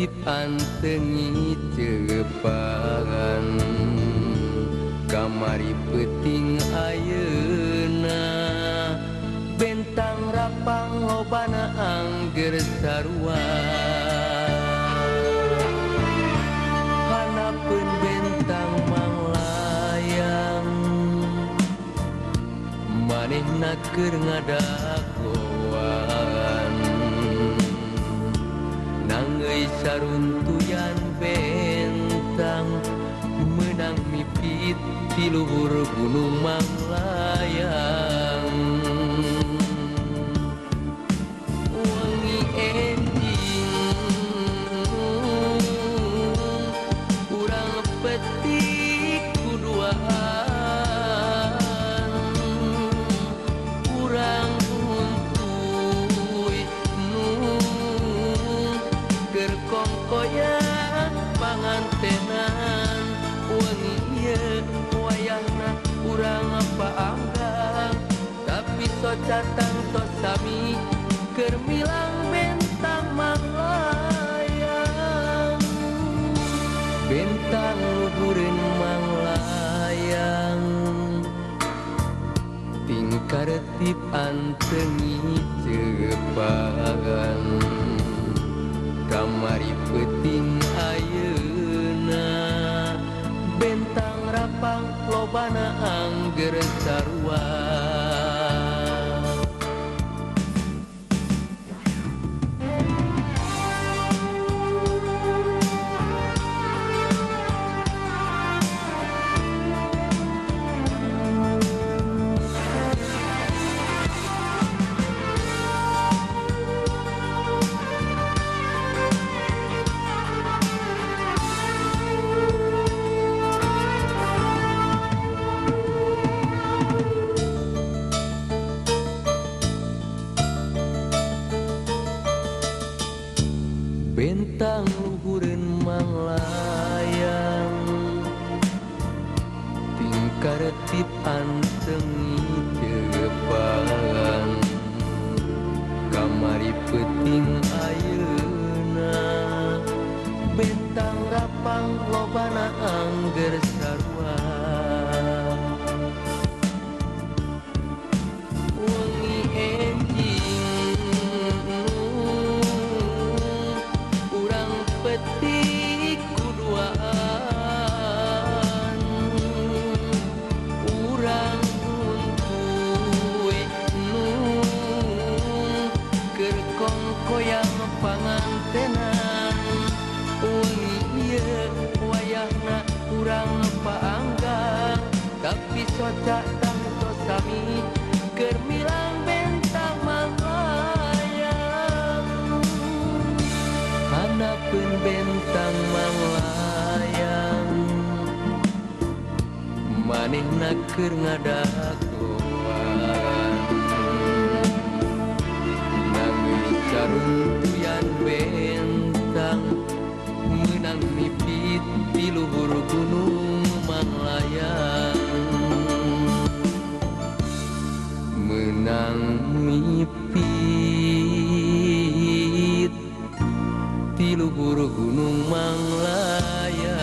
karetip antengi cepagan kamari peting ayeuna bentang rapang lobana angger sarua hanapeun bentang manglayang manehna keur ngadagoan nangeuy saruntuyan bentang menang mipit di luhur gunung manglayang wangi enjing urang petik kuduaan urang untuy nu keur kongkoyan pangantenan wangi ieu wayahna urang paanggang tapi socatang tos sami keur milang bentang manglayang bentang luhureun manglayang tingkaretip antengi cepagan kamari peting ayeuna bentang rapang lobana angger sarua bentang luhureun manglayang tingkaretip antengi cepagan kamari peting ayeuna bentang rapang lobana angger sarua wangi enjing urang petik kuduaan urang untuy nu keur kongkoyang pangantenan wangi ieu wayahna urang paanggang tapi soca tangtos sami keur milang bentang manglayang hanapeun bentang manglayang manehna keur ngadagoan nangeuy saruntuyan bentang menang mipit di luhur gunung manglayang menang mipit di luhur gunung manglayang